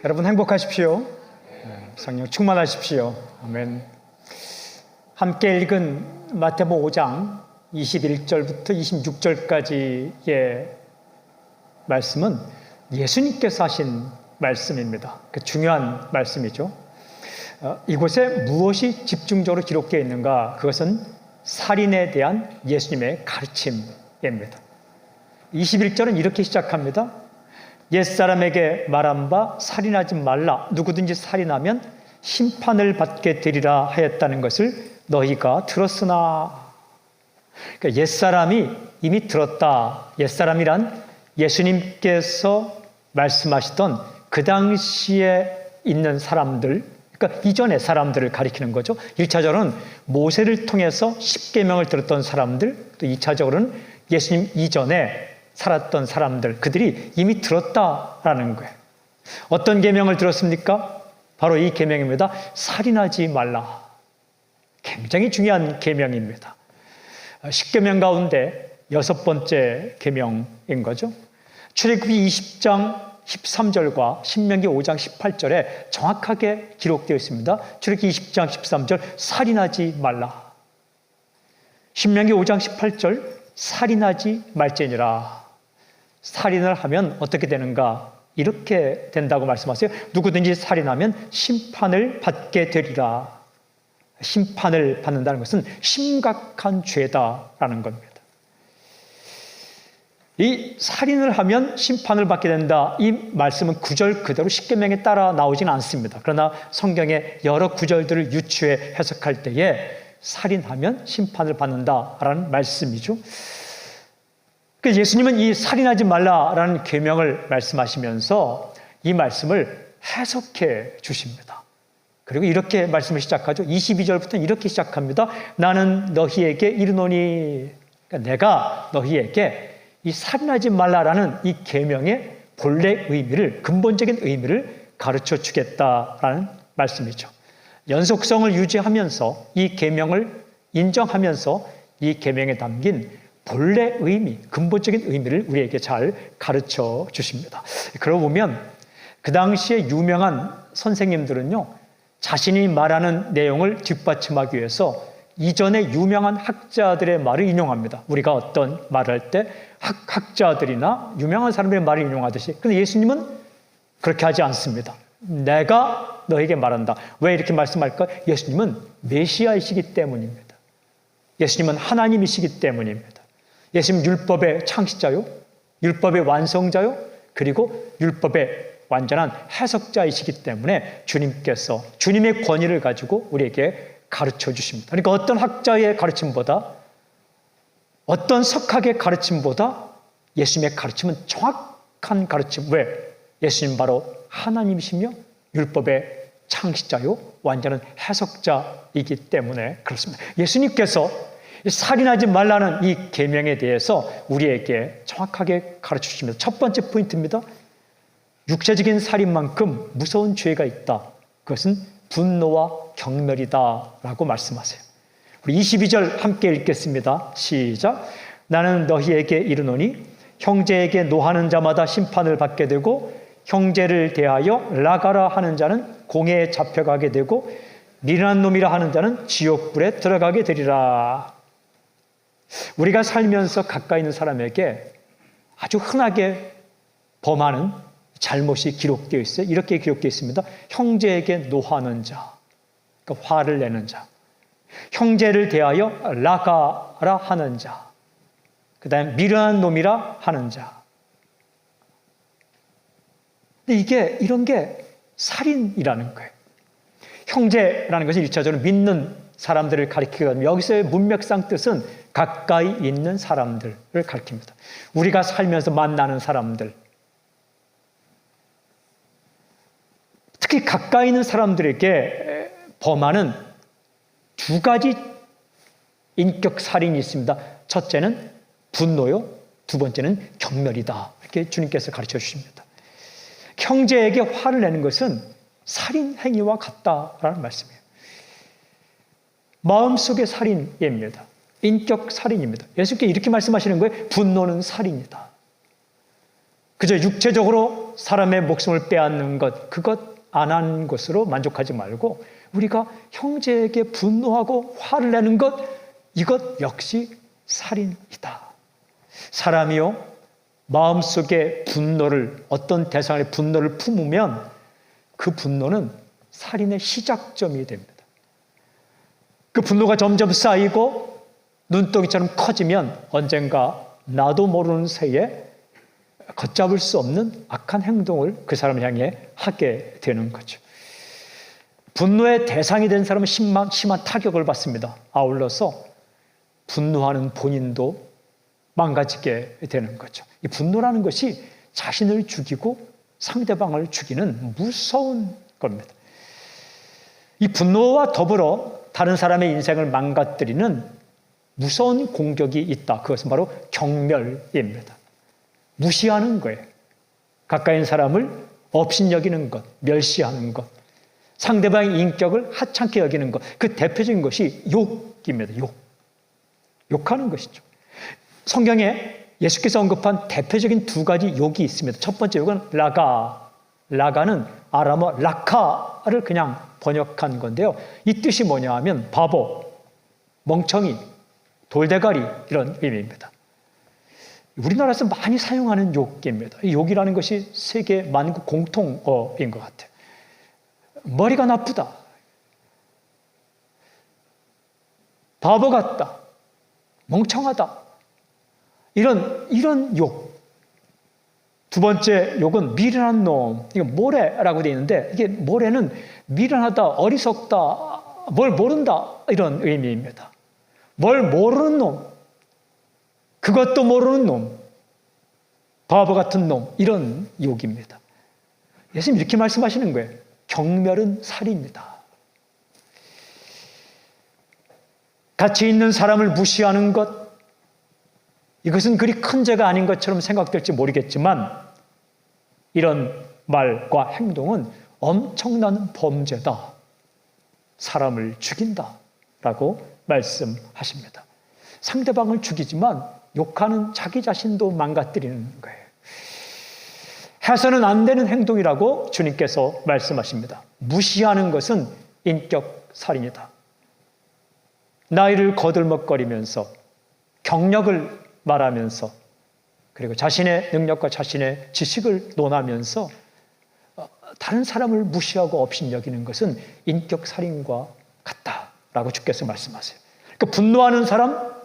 여러분 행복하십시오. 성령 충만하십시오. 아멘. 함께 읽은 마태복음 5장 21절부터 26절까지의 말씀은 예수님께서 하신 말씀입니다. 그 중요한 말씀이죠. 이곳에 무엇이 집중적으로 기록되어 있는가? 그것은 살인에 대한 예수님의 가르침입니다. 21절은 이렇게 시작합니다. 옛사람에게 말한 바 살인하지 말라. 누구든지 살인하면 심판을 받게 되리라 하였다는 것을 너희가 들었으나. 그러니까 옛사람이 이미 들었다. 옛사람이란 예수님께서 말씀하시던 그 당시에 있는 사람들, 그러니까 이전의 사람들을 가리키는 거죠. 1차적으로는 모세를 통해서 십계명을 들었던 사람들, 또 2차적으로는 예수님 이전에 살았던 사람들, 그들이 이미 들었다라는 거예요. 어떤 계명을 들었습니까? 바로 이 계명입니다. 살인하지 말라. 굉장히 중요한 계명입니다. 십계명 가운데 6번째 계명인 거죠. 출애굽기 20장 13절과 신명기 5장 18절에 정확하게 기록되어 있습니다. 출애굽기 20장 13절 살인하지 말라. 신명기 5장 18절 살인하지 말지니라. 살인을 하면 어떻게 되는가? 이렇게 된다고 말씀하세요. 누구든지 살인하면 심판을 받게 되리라. 심판을 받는다는 것은 심각한 죄다라는 겁니다. 이 살인을 하면 심판을 받게 된다. 이 말씀은 구절 그대로 십계명에 따라 나오지는 않습니다. 그러나 성경의 여러 구절들을 유추해 해석할 때에 살인하면 심판을 받는다라는 말씀이죠. 예수님은 이 살인하지 말라라는 계명을 말씀하시면서 이 말씀을 해석해 주십니다. 그리고 이렇게 말씀을 시작하죠. 22절부터 이렇게 시작합니다. 나는 너희에게 이르노니, 그러니까 내가 너희에게 이 살인하지 말라라는 이 계명의 본래 의미를, 근본적인 의미를 가르쳐 주겠다라는 말씀이죠. 연속성을 유지하면서 이 계명을 인정하면서 이 계명에 담긴 본래 의미, 근본적인 의미를 우리에게 잘 가르쳐 주십니다. 그러고 보면 그 당시에 유명한 선생님들은요, 자신이 말하는 내용을 뒷받침하기 위해서 이전에 유명한 학자들의 말을 인용합니다. 우리가 어떤 말을 할 때 학자들이나 유명한 사람들의 말을 인용하듯이. 그런데 예수님은 그렇게 하지 않습니다. 내가 너에게 말한다. 왜 이렇게 말씀할까? 예수님은 메시아이시기 때문입니다. 예수님은 하나님이시기 때문입니다. 예수님 율법의 창시자요, 율법의 완성자요, 그리고 율법의 완전한 해석자이시기 때문에 주님께서 주님의 권위를 가지고 우리에게 가르쳐 주십니다. 그러니까 어떤 학자의 가르침보다, 어떤 석학의 가르침보다 예수님의 가르침은 정확한 가르침. 왜? 예수님 바로 하나님이시며 율법의 창시자요, 완전한 해석자이기 때문에 그렇습니다. 예수님께서 살인하지 말라는 이 계명에 대해서 우리에게 정확하게 가르쳐 주십니다. 첫 번째 포인트입니다. 육체적인 살인만큼 무서운 죄가 있다. 그것은 분노와 경멸이다라고 말씀하세요. 우리 22절 함께 읽겠습니다. 시작. 나는 너희에게 이르노니 형제에게 노하는 자마다 심판을 받게 되고 형제를 대하여 라가라 하는 자는 공회에 잡혀가게 되고 미련한 놈이라 하는 자는 지옥불에 들어가게 되리라. 우리가 살면서 가까이 있는 사람에게 아주 흔하게 범하는 잘못이 기록되어 있어요. 이렇게 기록되어 있습니다. 형제에게 노하는 자, 그러니까 화를 내는 자. 형제를 대하여 라가라 하는 자. 그 다음에 미련한 놈이라 하는 자. 근데 이런 게 살인이라는 거예요. 형제라는 것은 1차적으로 믿는 사람들을 가리키거든요. 여기서의 문맥상 뜻은 가까이 있는 사람들을 가리킵니다. 우리가 살면서 만나는 사람들. 특히 가까이 있는 사람들에게 범하는 두 가지 인격 살인이 있습니다. 첫째는 분노요, 두 번째는 경멸이다. 이렇게 주님께서 가르쳐 주십니다. 형제에게 화를 내는 것은 살인 행위와 같다라는 말씀이에요. 마음속의 살인입니다. 인격 살인입니다. 예수님께 이렇게 말씀하시는 거예요. 분노는 살인이다. 그저 육체적으로 사람의 목숨을 빼앗는 것, 그것 안 한 것으로 만족하지 말고 우리가 형제에게 분노하고 화를 내는 것, 이것 역시 살인이다. 사람이요, 마음속에 분노를, 어떤 대상의 분노를 품으면 그 분노는 살인의 시작점이 됩니다. 그 분노가 점점 쌓이고 눈덩이처럼 커지면 언젠가 나도 모르는 새에 걷잡을 수 없는 악한 행동을 그 사람을 향해 하게 되는 거죠. 분노의 대상이 된 사람은 심한 타격을 받습니다. 아울러서 분노하는 본인도 망가지게 되는 거죠. 이 분노라는 것이 자신을 죽이고 상대방을 죽이는 무서운 겁니다. 이 분노와 더불어 다른 사람의 인생을 망가뜨리는 무서운 공격이 있다. 그것은 바로 경멸입니다. 무시하는 거예요. 가까이 있는 사람을 업신여기는 것, 멸시하는 것, 상대방의 인격을 하찮게 여기는 것, 그 대표적인 것이 욕입니다. 욕하는 것이죠. 성경에 예수께서 언급한 대표적인 두 가지 욕이 있습니다. 첫 번째 욕은 라가는 아람어 라카를 그냥 번역한 건데요. 이 뜻이 뭐냐 하면 바보, 멍청이, 돌대가리 이런 의미입니다. 우리나라에서 많이 사용하는 욕입니다. 이 욕이라는 것이 세계 만국 공통어인 것 같아요. 머리가 나쁘다, 바보 같다, 멍청하다, 이런 욕. 두 번째 욕은 미련한 놈, 이거 모래라고 되어 있는데, 이게 모래는 미련하다, 어리석다, 뭘 모른다 이런 의미입니다. 뭘 모르는 놈, 그것도 모르는 놈, 바보 같은 놈, 이런 욕입니다. 예수님 이렇게 말씀하시는 거예요. 경멸은 살입니다. 가치 있는 사람을 무시하는 것, 이것은 그리 큰 죄가 아닌 것처럼 생각될지 모르겠지만 이런 말과 행동은 엄청난 범죄다. 사람을 죽인다라고 말씀하십니다. 상대방을 죽이지만 욕하는 자기 자신도 망가뜨리는 거예요. 해서는 안 되는 행동이라고 주님께서 말씀하십니다. 무시하는 것은 인격 살인이다. 나이를 거들먹거리면서 경력을 말하면서 그리고 자신의 능력과 자신의 지식을 논하면서 다른 사람을 무시하고 업신여기는 것은 인격 살인과 같다라고 주께서 말씀하세요. 그러니까 분노하는 사람,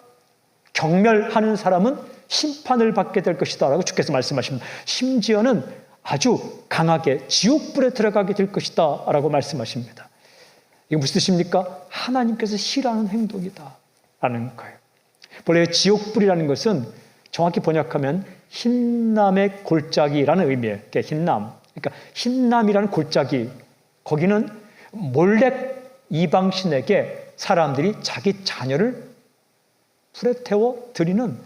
경멸하는 사람은 심판을 받게 될 것이다 라고 주께서 말씀하십니다. 심지어는 아주 강하게 지옥불에 들어가게 될 것이다 라고 말씀하십니다. 이게 무슨 뜻입니까? 하나님께서 싫어하는 행동이다 라는 거예요. 본래 지옥불이라는 것은 정확히 번역하면 흰남의 골짜기라는 의미예요. 흰남. 그러니까 흰남이라는 골짜기. 거기는 몰렉 이방신에게 사람들이 자기 자녀를 불에 태워 드리는,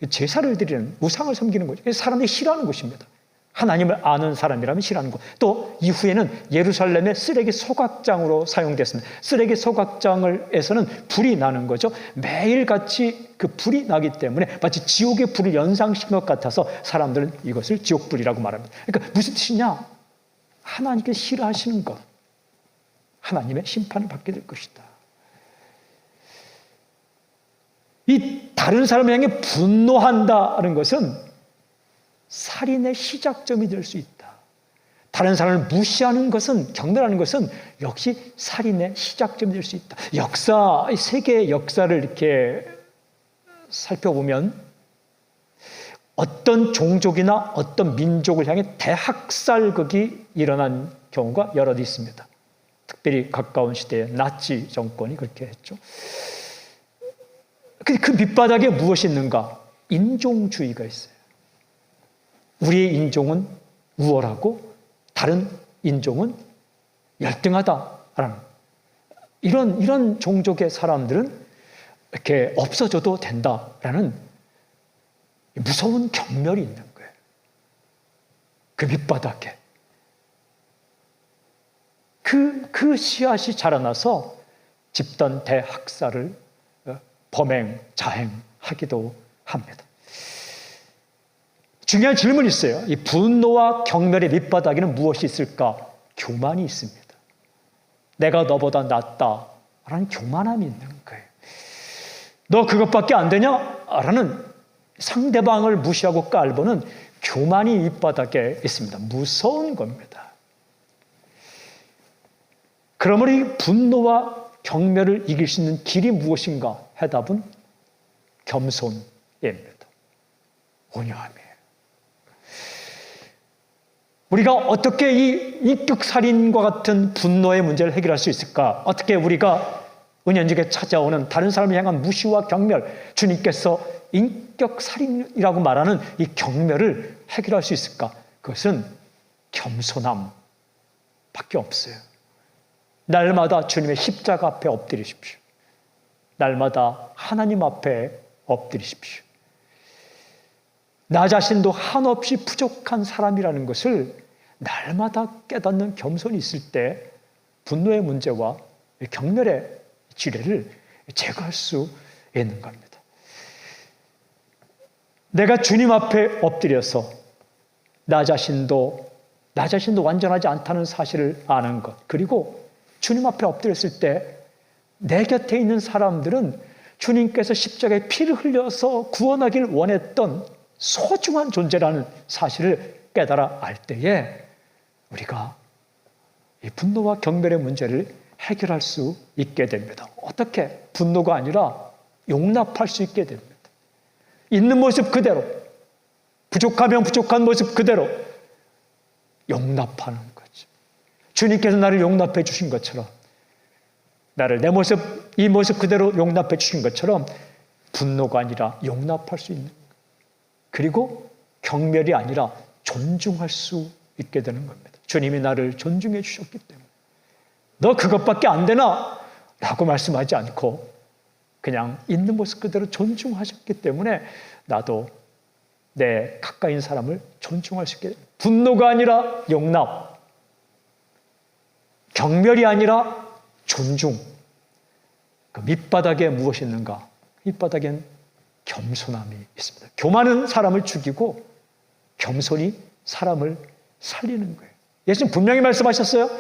제사를 드리는, 우상을 섬기는 거죠. 사람들이 싫어하는 곳입니다. 하나님을 아는 사람이라면 싫어하는 곳. 또 이후에는 예루살렘의 쓰레기 소각장으로 사용됐습니다. 쓰레기 소각장에서는 불이 나는 거죠. 매일같이 그 불이 나기 때문에 마치 지옥의 불을 연상시킨 것 같아서 사람들은 이것을 지옥불이라고 말합니다. 그러니까 무슨 뜻이냐? 하나님께서 싫어하시는 것, 하나님의 심판을 받게 될 것이다. 이 다른 사람을 향해 분노한다는 것은 살인의 시작점이 될 수 있다. 다른 사람을 무시하는 것은, 경멸하는 것은 역시 살인의 시작점이 될 수 있다. 세계의 역사를 이렇게 살펴보면 어떤 종족이나 어떤 민족을 향해 대학살극이 일어난 경우가 여럿 있습니다. 특별히 가까운 시대에 나치 정권이 그렇게 했죠. 그 밑바닥에 무엇이 있는가? 인종주의가 있어요. 우리의 인종은 우월하고 다른 인종은 열등하다라는 이런 종족의 사람들은 이렇게 없어져도 된다라는 무서운 경멸이 있는 거예요. 그 밑바닥에. 그 씨앗이 자라나서 집단 대학살을 범행, 자행하기도 합니다. 중요한 질문이 있어요. 이 분노와 경멸의 밑바닥에는 무엇이 있을까? 교만이 있습니다. 내가 너보다 낫다라는 교만함이 있는 거예요. 너 그것밖에 안 되냐? 라는 상대방을 무시하고 깔보는 교만이 밑바닥에 있습니다. 무서운 겁니다. 그러므로 이 분노와 경멸을 이길 수 있는 길이 무엇인가? 해답은 겸손입니다. 온유함이에요. 우리가 어떻게 이 인격살인과 같은 분노의 문제를 해결할 수 있을까? 어떻게 우리가 은연중에 찾아오는 다른 사람을 향한 무시와 경멸, 주님께서 인격살인이라고 말하는 이 경멸을 해결할 수 있을까? 그것은 겸손함밖에 없어요. 날마다 주님의 십자가 앞에 엎드리십시오. 날마다 하나님 앞에 엎드리십시오. 나 자신도 한없이 부족한 사람이라는 것을 날마다 깨닫는 겸손이 있을 때 분노의 문제와 경멸의 지뢰를 제거할 수 있는 겁니다. 내가 주님 앞에 엎드려서 나 자신도 완전하지 않다는 사실을 아는 것, 그리고 주님 앞에 엎드렸을 때 내 곁에 있는 사람들은 주님께서 십자가에 피를 흘려서 구원하길 원했던 소중한 존재라는 사실을 깨달아 알 때에 우리가 이 분노와 경멸의 문제를 해결할 수 있게 됩니다. 어떻게? 분노가 아니라 용납할 수 있게 됩니다. 있는 모습 그대로, 부족하면 부족한 모습 그대로 용납하는 거죠. 주님께서 나를 용납해 주신 것처럼, 나를 내 모습, 이 모습 그대로 용납해 주신 것처럼 분노가 아니라 용납할 수 있는 거예요. 그리고 경멸이 아니라 존중할 수 있게 되는 겁니다. 주님이 나를 존중해 주셨기 때문에 너 그것밖에 안 되나? 라고 말씀하지 않고 그냥 있는 모습 그대로 존중하셨기 때문에 나도 내 가까이 있는 사람을 존중할 수 있게 됩니다. 분노가 아니라 용납, 경멸이 아니라 존중. 그 밑바닥에 무엇이 있는가? 밑바닥엔 겸손함이 있습니다. 교만은 사람을 죽이고 겸손이 사람을 살리는 거예요. 예수님 분명히 말씀하셨어요.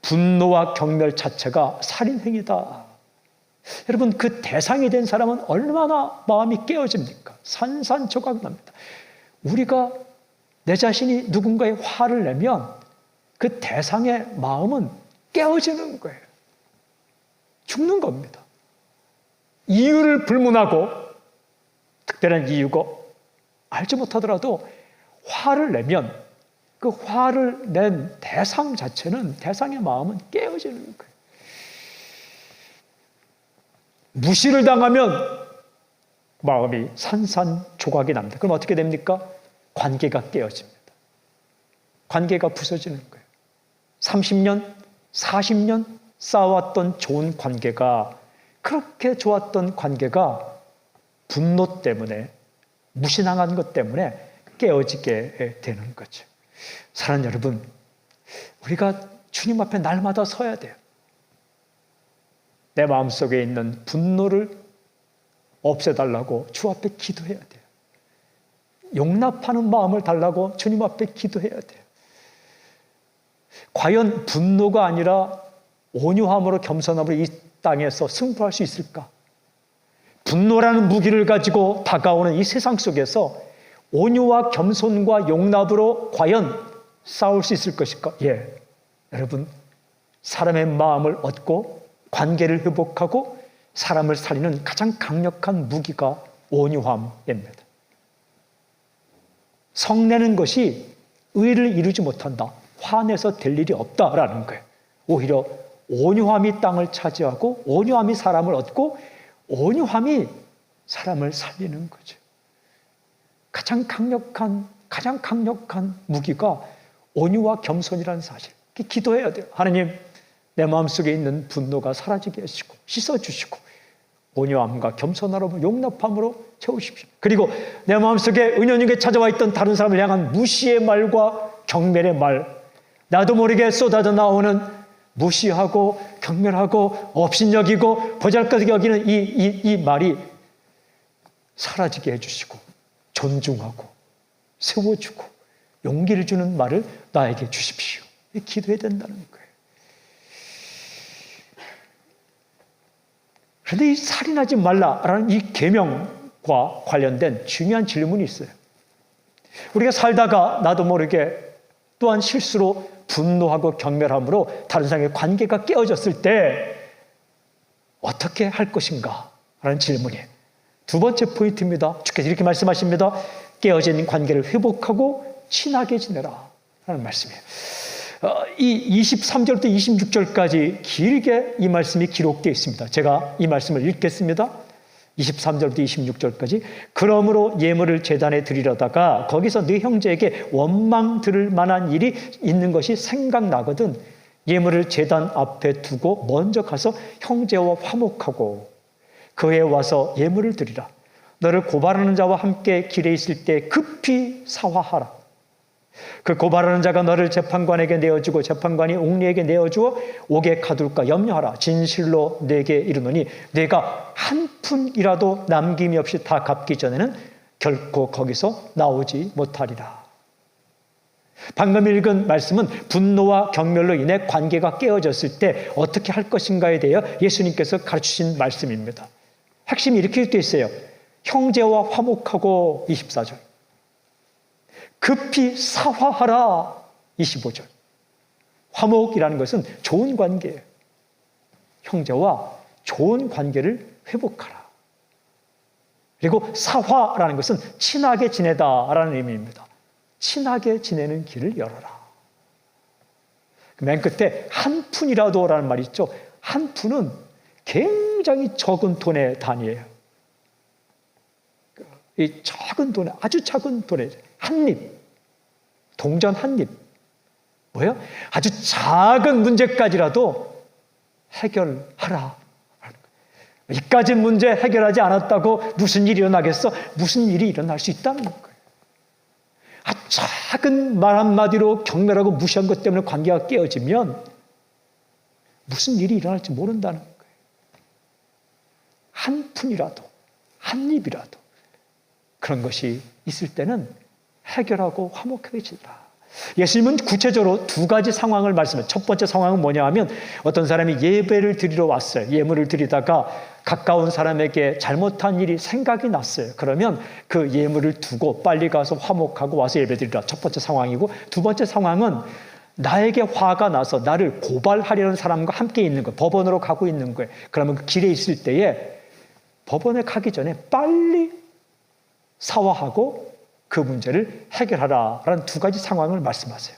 분노와 경멸 자체가 살인행위다. 여러분, 그 대상이 된 사람은 얼마나 마음이 깨어집니까? 산산조각 납니다. 우리가 내 자신이 누군가의 화를 내면 그 대상의 마음은 깨어지는 거예요. 죽는 겁니다. 이유를 불문하고 특별한 이유가 알지 못하더라도 화를 내면 그 화를 낸 대상 자체는, 대상의 마음은 깨어지는 거예요. 무시를 당하면 마음이 산산조각이 납니다. 그럼 어떻게 됩니까? 관계가 깨어집니다. 관계가 부서지는 거예요. 30년, 40년 쌓아왔던 좋은 관계가, 그렇게 좋았던 관계가 분노 때문에, 무시당한 것 때문에 깨어지게 되는 거죠. 사랑하는 여러분, 우리가 주님 앞에 날마다 서야 돼요. 내 마음속에 있는 분노를 없애달라고 주 앞에 기도해야 돼요. 용납하는 마음을 달라고 주님 앞에 기도해야 돼요. 과연 분노가 아니라 온유함으로 겸손함으로 이 땅에서 승부할 수 있을까? 분노라는 무기를 가지고 다가오는 이 세상 속에서 온유와 겸손과 용납으로 과연 싸울 수 있을 것일까? 예, 여러분, 사람의 마음을 얻고 관계를 회복하고 사람을 살리는 가장 강력한 무기가 온유함입니다. 성내는 것이 의를 이루지 못한다. 화내서 될 일이 없다라는 거예요. 오히려 온유함이 땅을 차지하고 온유함이 사람을 얻고 온유함이 사람을 살리는 거죠. 가장 강력한 무기가 온유와 겸손이라는 사실. 기도해야 돼요. 하나님, 내 마음속에 있는 분노가 사라지게 하시고 씻어주시고 온유함과 겸손함으로 용납함으로 채우십시오. 그리고 내 마음속에 은연중에 찾아와 있던 다른 사람을 향한 무시의 말과 경멸의 말, 나도 모르게 쏟아져 나오는 무시하고 경멸하고 업신여기고 보잘것없게 여기는 이 말이 사라지게 해주시고 존중하고 세워주고 용기를 주는 말을 나에게 주십시오. 기도해야 된다는 거예요. 그런데 이 살인하지 말라라는 이 계명과 관련된 중요한 질문이 있어요. 우리가 살다가 나도 모르게 또한 실수로 분노하고 경멸함으로 다른 사람의 관계가 깨어졌을 때 어떻게 할 것인가? 라는 질문이에요. 두 번째 포인트입니다. 주께서 이렇게 말씀하십니다. 깨어진 관계를 회복하고 친하게 지내라 라는 말씀이에요. 이 23절부터 26절까지 길게 이 말씀이 기록되어 있습니다. 제가 이 말씀을 읽겠습니다. 23절부터 26절까지. 그러므로 예물을 제단에 드리려다가 거기서 네 형제에게 원망 들을 만한 일이 있는 것이 생각나거든 예물을 제단 앞에 두고 먼저 가서 형제와 화목하고 그에 와서 예물을 드리라. 너를 고발하는 자와 함께 길에 있을 때 급히 사화하라. 그 고발하는 자가 너를 재판관에게 내어주고 재판관이 옥리에게 내어주어 옥에 가둘까 염려하라. 진실로 내게 이르노니 내가 한 푼이라도 남김이 없이 다 갚기 전에는 결코 거기서 나오지 못하리라. 방금 읽은 말씀은 분노와 경멸로 인해 관계가 깨어졌을 때 어떻게 할 것인가에 대해 예수님께서 가르치신 말씀입니다. 핵심이 이렇게 되어 있어요. 형제와 화목하고 24절. 급히 사화하라 25절. 화목이라는 것은 좋은 관계예요. 형제와 좋은 관계를 회복하라. 그리고 사화라는 것은 친하게 지내다라는 의미입니다. 친하게 지내는 길을 열어라. 맨 끝에 한 푼이라도라는 말이 있죠. 한 푼은 굉장히 적은 돈의 단위예요. 이 작은 돈에 아주 작은 돈에 한 입, 동전 한 입. 뭐예요? 아주 작은 문제까지라도 해결하라. 이까지 문제 해결하지 않았다고 무슨 일이 일어나겠어? 무슨 일이 일어날 수 있다는 거예요. 작은 말 한마디로 경멸하고 무시한 것 때문에 관계가 깨어지면 무슨 일이 일어날지 모른다는 거예요. 한 푼이라도, 한 입이라도 그런 것이 있을 때는 해결하고 화목하게 지내라. 예수님은 구체적으로 두 가지 상황을 말씀해요. 첫 번째 상황은 뭐냐 하면 어떤 사람이 예배를 드리러 왔어요. 예물을 드리다가 가까운 사람에게 잘못한 일이 생각이 났어요. 그러면 그 예물을 두고 빨리 가서 화목하고 와서 예배 드리라. 첫 번째 상황이고, 두 번째 상황은 나에게 화가 나서 나를 고발하려는 사람과 함께 있는 거예요. 법원으로 가고 있는 거예요. 그러면 그 길에 있을 때에 법원에 가기 전에 빨리 사화하고 그 문제를 해결하라라는 두 가지 상황을 말씀하세요.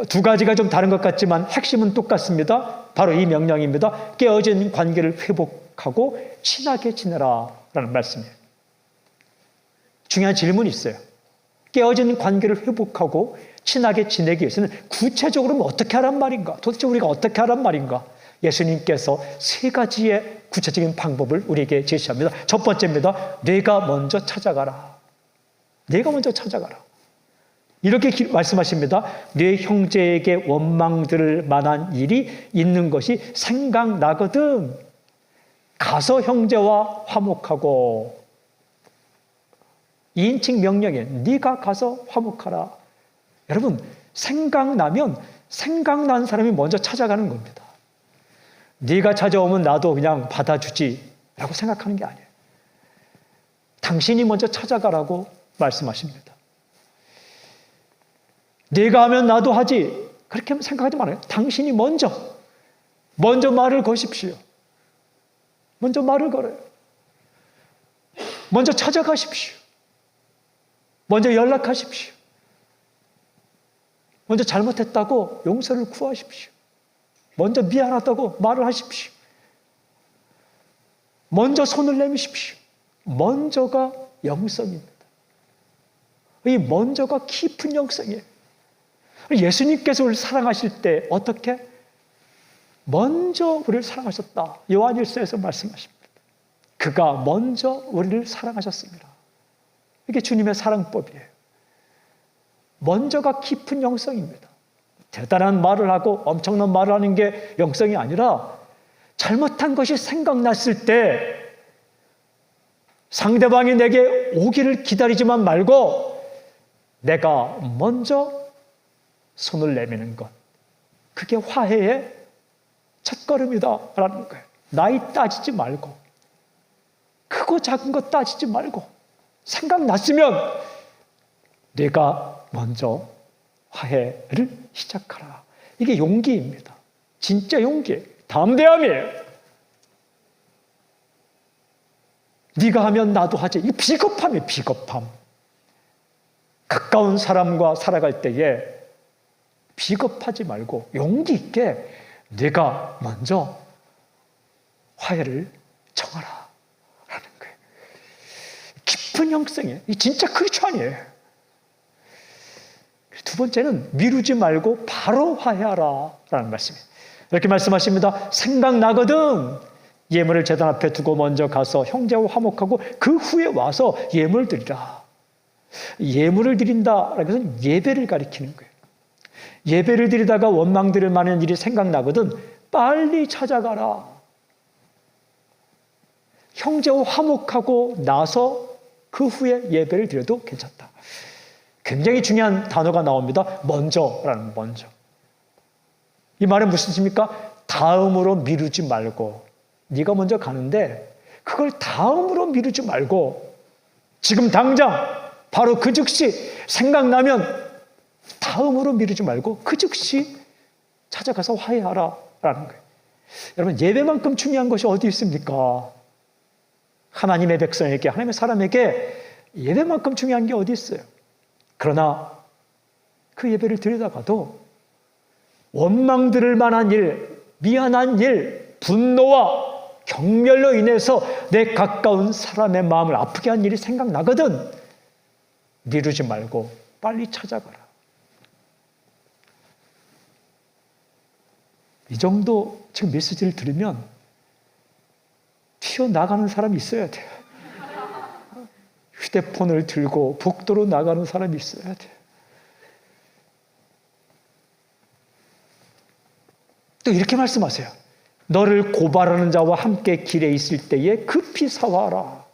두 가지가 좀 다른 것 같지만 핵심은 똑같습니다. 바로 이 명령입니다. 깨어진 관계를 회복하고 친하게 지내라라는 말씀이에요. 중요한 질문이 있어요. 깨어진 관계를 회복하고 친하게 지내기 위해서는 구체적으로 어떻게 하란 말인가? 도대체 우리가 어떻게 하란 말인가? 예수님께서 세 가지의 구체적인 방법을 우리에게 제시합니다. 첫 번째입니다. 내가 먼저 찾아가라. 내가 먼저 찾아가라. 이렇게 말씀하십니다. 내 형제에게 원망 들을 만한 일이 있는 것이 생각나거든. 가서 형제와 화목하고. 2인칭 명령에 네가 가서 화목하라. 여러분, 생각나면 생각난 사람이 먼저 찾아가는 겁니다. 네가 찾아오면 나도 그냥 받아주지 라고 생각하는 게 아니에요. 당신이 먼저 찾아가라고 말씀하십니다. 내가 하면 나도 하지 그렇게 생각하지 말아요. 당신이 먼저 말을 거십시오. 먼저 말을 걸어요. 먼저 찾아가십시오. 먼저 연락하십시오. 먼저 잘못했다고 용서를 구하십시오. 먼저 미안하다고 말을 하십시오. 먼저 손을 내미십시오. 먼저가 영성입니다. 이 먼저가 깊은 영성이에요. 예수님께서 우리를 사랑하실 때 어떻게? 먼저 우리를 사랑하셨다. 요한일서에서 말씀하십니다. 그가 먼저 우리를 사랑하셨습니다. 이게 주님의 사랑법이에요. 먼저가 깊은 영성입니다. 대단한 말을 하고 엄청난 말을 하는 게 영성이 아니라 잘못한 것이 생각났을 때 상대방이 내게 오기를 기다리지만 말고 내가 먼저 손을 내미는 것, 그게 화해의 첫걸음이다라는 거예요. 나이 따지지 말고, 크고 작은 것 따지지 말고, 생각났으면 내가 먼저 화해를 시작하라. 이게 용기입니다. 진짜 용기예요. 담대함이에요. 네가 하면 나도 하지. 이 비겁함이에요. 비겁함. 가까운 사람과 살아갈 때에 비겁하지 말고 용기 있게 내가 먼저 화해를 청하라 라는 거예요. 깊은 형성이에요. 이 진짜 크리스찬이에요. 두 번째는 미루지 말고 바로 화해하라 라는 말씀이에요. 이렇게 말씀하십니다. 생각나거든 예물을 제단 앞에 두고 먼저 가서 형제와 화목하고 그 후에 와서 예물을 드리라. 예물을 드린다라는 것은 예배를 가리키는 거예요. 예배를 드리다가 원망들을 많은 일이 생각나거든 빨리 찾아가라. 형제와 화목하고 나서 그 후에 예배를 드려도 괜찮다. 굉장히 중요한 단어가 나옵니다. 먼저라는 먼저. 이 말은 무슨 뜻입니까? 다음으로 미루지 말고 네가 먼저 가는데 그걸 다음으로 미루지 말고 지금 당장 바로 그 즉시 생각나면 다음으로 미루지 말고 그 즉시 찾아가서 화해하라 라는 거예요. 여러분 예배만큼 중요한 것이 어디 있습니까? 하나님의 백성에게 하나님의 사람에게 예배만큼 중요한 게 어디 있어요? 그러나 그 예배를 드리다가도 원망 들을 만한 일, 미안한 일, 분노와 경멸로 인해서 내 가까운 사람의 마음을 아프게 한 일이 생각나거든 미루지 말고 빨리 찾아가라. 이 정도 지금 메시지를 들으면 튀어나가는 사람이 있어야 돼요. 휴대폰을 들고 복도로 나가는 사람이 있어야 돼요. 또 이렇게 말씀하세요. 너를 고발하는 자와 함께 길에 있을 때에 급히 사화하라.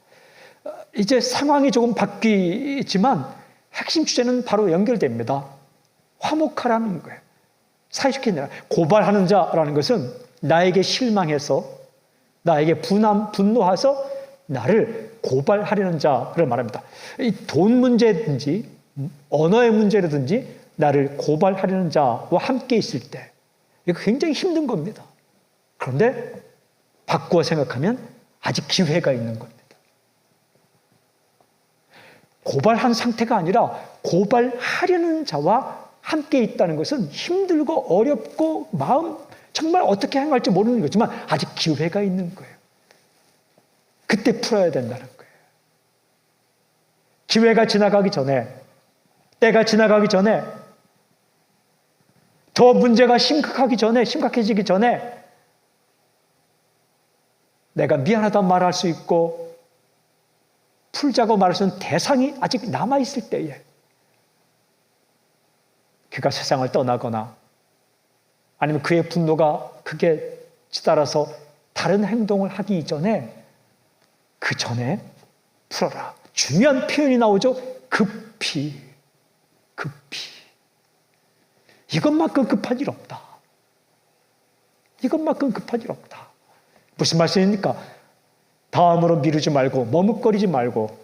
이제 상황이 조금 바뀌지만 핵심 주제는 바로 연결됩니다. 화목하라는 거예요. 사회시키느라. 고발하는 자라는 것은 나에게 실망해서 나에게 분노해서 나를 고발하려는 자를 말합니다. 이 돈 문제든지 언어의 문제라든지 나를 고발하려는 자와 함께 있을 때 이거 굉장히 힘든 겁니다. 그런데 바꾸어 생각하면 아직 기회가 있는 겁니다. 고발한 상태가 아니라 고발하려는 자와 함께 있다는 것은 힘들고 어렵고 마음 정말 어떻게 행할지 모르는 거지만 아직 기회가 있는 거예요. 그때 풀어야 된다는 거예요. 기회가 지나가기 전에, 때가 지나가기 전에, 더 문제가 심각해지기 전에 내가 미안하다고 말할 수 있고 풀자고 말할 수 있는 대상이 아직 남아있을 때에 그가 세상을 떠나거나 아니면 그의 분노가 크게 치달아서 다른 행동을 하기 이전에 그 전에 풀어라. 중요한 표현이 나오죠. 급히. 이것만큼 급한 일 없다. 이것만큼 급한 일 없다. 무슨 말씀입니까? 다음으로 미루지 말고 머뭇거리지 말고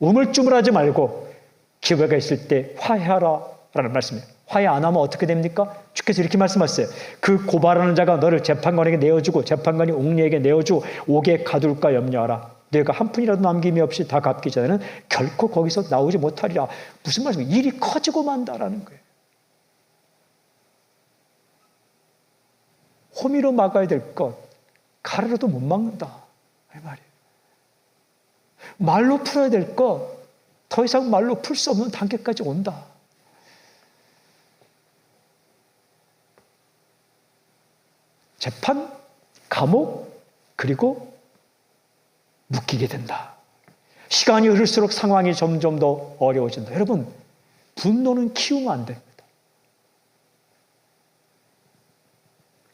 우물쭈물하지 말고 기회가 있을 때 화해하라 라는 말씀이에요. 화해 안 하면 어떻게 됩니까? 주께서 이렇게 말씀하셨어요. 그 고발하는 자가 너를 재판관에게 내어주고 재판관이 옥리에게 내어주고 옥에 가둘까 염려하라. 내가 한 푼이라도 남김이 없이 다 갚기 전에는 결코 거기서 나오지 못하리라. 무슨 말씀이에요? 일이 커지고 만다라는 거예요. 호미로 막아야 될 것 가르로도 못 막는다. 이 말이에요. 말로 풀어야 될 것 더 이상 말로 풀 수 없는 단계까지 온다. 재판, 감옥, 그리고 묶이게 된다. 시간이 흐를수록 상황이 점점 더 어려워진다. 여러분, 분노는 키우면 안 됩니다.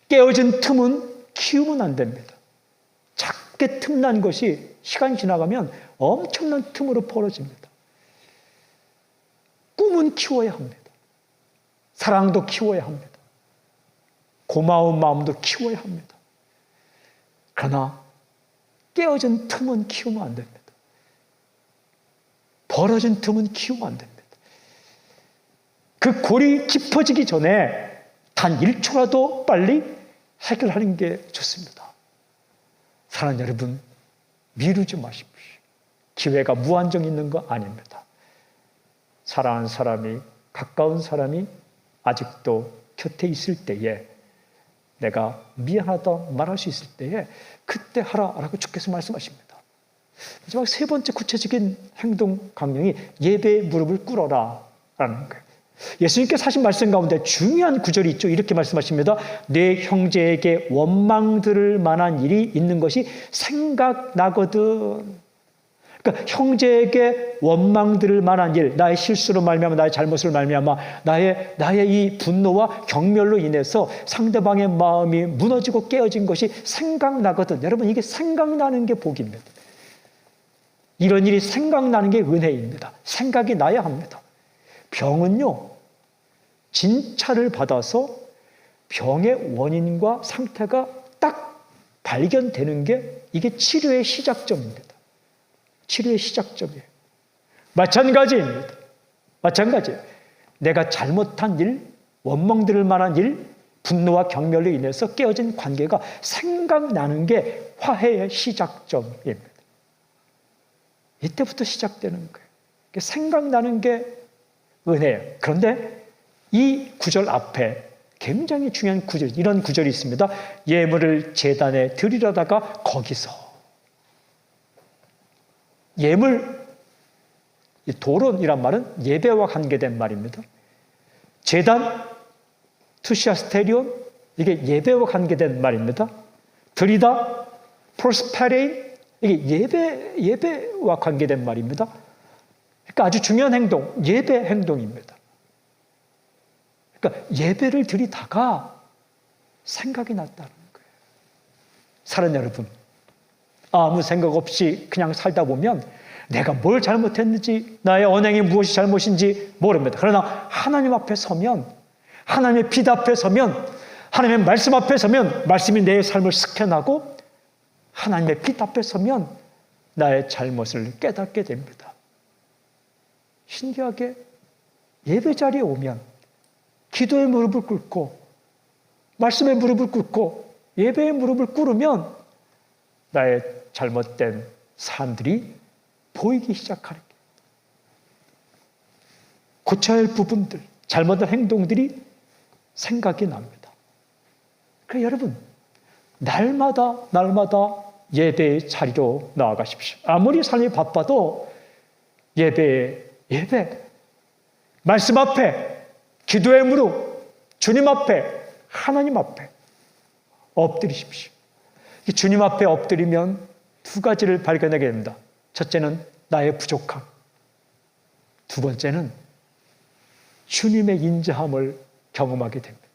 깨어진 틈은 키우면 안 됩니다. 작게 틈난 것이 시간이 지나가면 엄청난 틈으로 벌어집니다. 꿈은 마음도 키워야 합니다. 사랑도 키워야 합니다. 고마운 마음도 키워야 합니다. 그러나 깨어진 틈은 키우면 안 됩니다. 벌어진 틈은 키우면 안 됩니다. 그 골이 깊어지기 전에 단 1초라도 빨리 해결하는 게 좋습니다. 사랑하는 여러분, 미루지 마십시오. 기회가 무한정 있는 거 아닙니다. 사랑하는 사람이, 가까운 사람이 아직도 곁에 있을 때에, 내가 미안하다 말할 수 있을 때에 그때 하라라고 주께서 말씀하십니다. 마지막 세 번째 구체적인 행동 강령이 예배의 무릎을 꿇어라 라는 거예요. 예수님께서 하신 말씀 가운데 중요한 구절이 있죠. 이렇게 말씀하십니다. 내 형제에게 원망 들을 만한 일이 있는 것이 생각나거든. 그러니까 형제에게 원망 들을 만한 일, 나의 실수로 말미암아, 나의 잘못을 말미암아, 나의 이 분노와 경멸로 인해서 상대방의 마음이 무너지고 깨어진 것이 생각나거든. 여러분, 이게 생각나는 게 복입니다. 이런 일이 생각나는 게 은혜입니다. 생각이 나야 합니다. 병은요, 진찰을 받아서 병의 원인과 상태가 딱 발견되는 게 이게 치료의 시작점입니다. 치료의 시작점이에요. 마찬가지입니다. 마찬가지예요. 내가 잘못한 일, 원망 들을 만한 일, 분노와 경멸로 인해서 깨어진 관계가 생각나는 게 화해의 시작점입니다. 이때부터 시작되는 거예요. 생각나는 게 은혜예요. 그런데 이 구절 앞에 굉장히 중요한 구절, 이런 구절이 있습니다. 예물을 제단에 드리려다가 거기서. 예물, 도론이란 말은 예배와 관계된 말입니다. 제단, 투시아스테리온, 이게 예배와 관계된 말입니다. 드리다, 프로스페레인, 이게 예배와 관계된 말입니다. 그러니까 아주 중요한 행동, 예배 행동입니다. 그러니까 예배를 드리다가 생각이 났다는 거예요. 사랑하는 여러분, 아무 생각 없이 그냥 살다 보면 내가 뭘 잘못했는지, 나의 언행이 무엇이 잘못인지 모릅니다. 그러나 하나님 앞에 서면, 하나님의 빛 앞에 서면, 하나님의 말씀 앞에 서면 말씀이 내 삶을 스캔하고 하나님의 빛 앞에 서면 나의 잘못을 깨닫게 됩니다. 신기하게 예배 자리에 오면 기도의 무릎을 꿇고 말씀의 무릎을 꿇고 예배의 무릎을 꿇으면 나의 잘못된 삶들이 보이기 시작하는 거예요. 고쳐야 할 부분들, 잘못된 행동들이 생각이 납니다. 그래서 여러분, 날마다 예배의 자리로 나아가십시오. 아무리 삶이 바빠도 예배, 말씀 앞에, 기도의 무릎, 주님 앞에, 하나님 앞에 엎드리십시오. 주님 앞에 엎드리면 두 가지를 발견하게 됩니다. 첫째는 나의 부족함. 두 번째는 주님의 인자함을 경험하게 됩니다.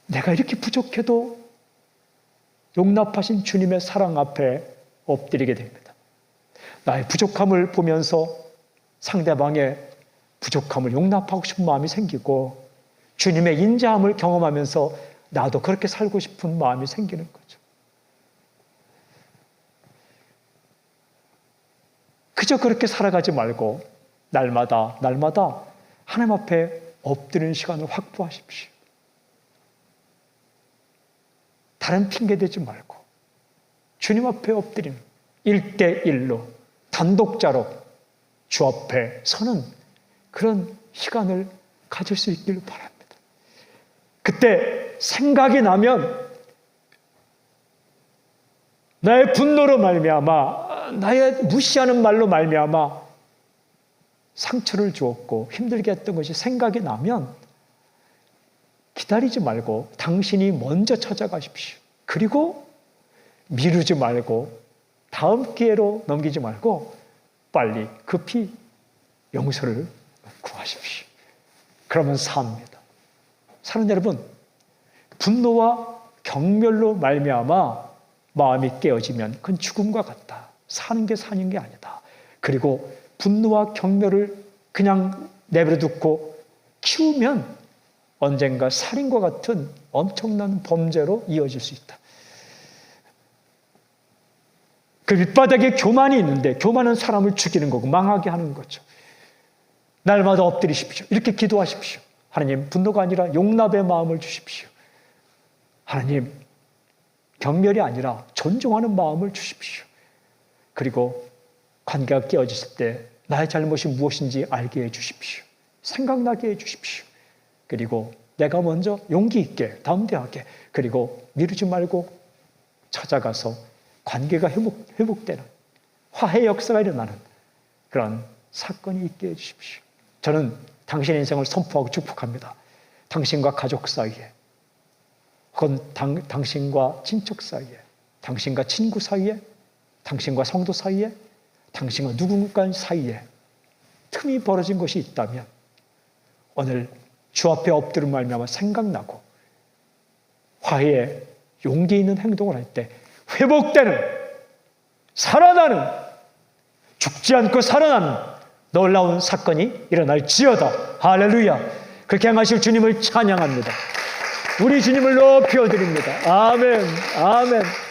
내가 이렇게 부족해도 용납하신 주님의 사랑 앞에 엎드리게 됩니다. 나의 부족함을 보면서 상대방의 부족함을 용납하고 싶은 마음이 생기고 주님의 인자함을 경험하면서 나도 그렇게 살고 싶은 마음이 생기는 거죠. 그저 그렇게 살아가지 말고 날마다 하나님 앞에 엎드리는 시간을 확보하십시오. 다른 핑계 대지 말고 주님 앞에 엎드리는 1대1로 단독자로 주 앞에 서는 그런 시간을 가질 수 있기를 바랍니다. 그때 생각이 나면 나의 분노로 말미암아, 나의 무시하는 말로 말미암아 상처를 주었고 힘들게 했던 것이 생각이 나면 기다리지 말고 당신이 먼저 찾아가십시오. 그리고 미루지 말고 다음 기회로 넘기지 말고 빨리 급히 용서를 구하십시오. 그러면 삽니다. 사랑하는 여러분, 분노와 경멸로 말미암아 마음이 깨어지면 그건 죽음과 같다. 사는 게 아니다. 그리고 분노와 경멸을 그냥 내버려 두고 키우면 언젠가 살인과 같은 엄청난 범죄로 이어질 수 있다. 그 밑바닥에 교만이 있는데 교만은 사람을 죽이는 거고 망하게 하는 거죠. 날마다 엎드리십시오. 이렇게 기도하십시오. 하나님, 분노가 아니라 용납의 마음을 주십시오. 하나님, 경멸이 아니라 존중하는 마음을 주십시오. 그리고 관계가 깨어졌을 때 나의 잘못이 무엇인지 알게 해주십시오. 생각나게 해주십시오. 그리고 내가 먼저 용기 있게, 담대하게, 그리고 미루지 말고 찾아가서 관계가 회복되는 화해 역사가 일어나는 그런 사건이 있게 해주십시오. 저는 당신의 인생을 선포하고 축복합니다. 당신과 가족 사이에, 혹은 당신과 친척 사이에, 당신과 친구 사이에, 당신과 성도 사이에, 당신과 누군가 사이에 틈이 벌어진 것이 있다면 오늘 주 앞에 엎드려 말미암아 생각나고 화해에 용기 있는 행동을 할 때 회복되는, 살아나는, 죽지 않고 살아나는 놀라운 사건이 일어날지어다. 할렐루야. 그렇게 행하실 주님을 찬양합니다. 우리 주님을 높여드립니다. 아멘. 아멘.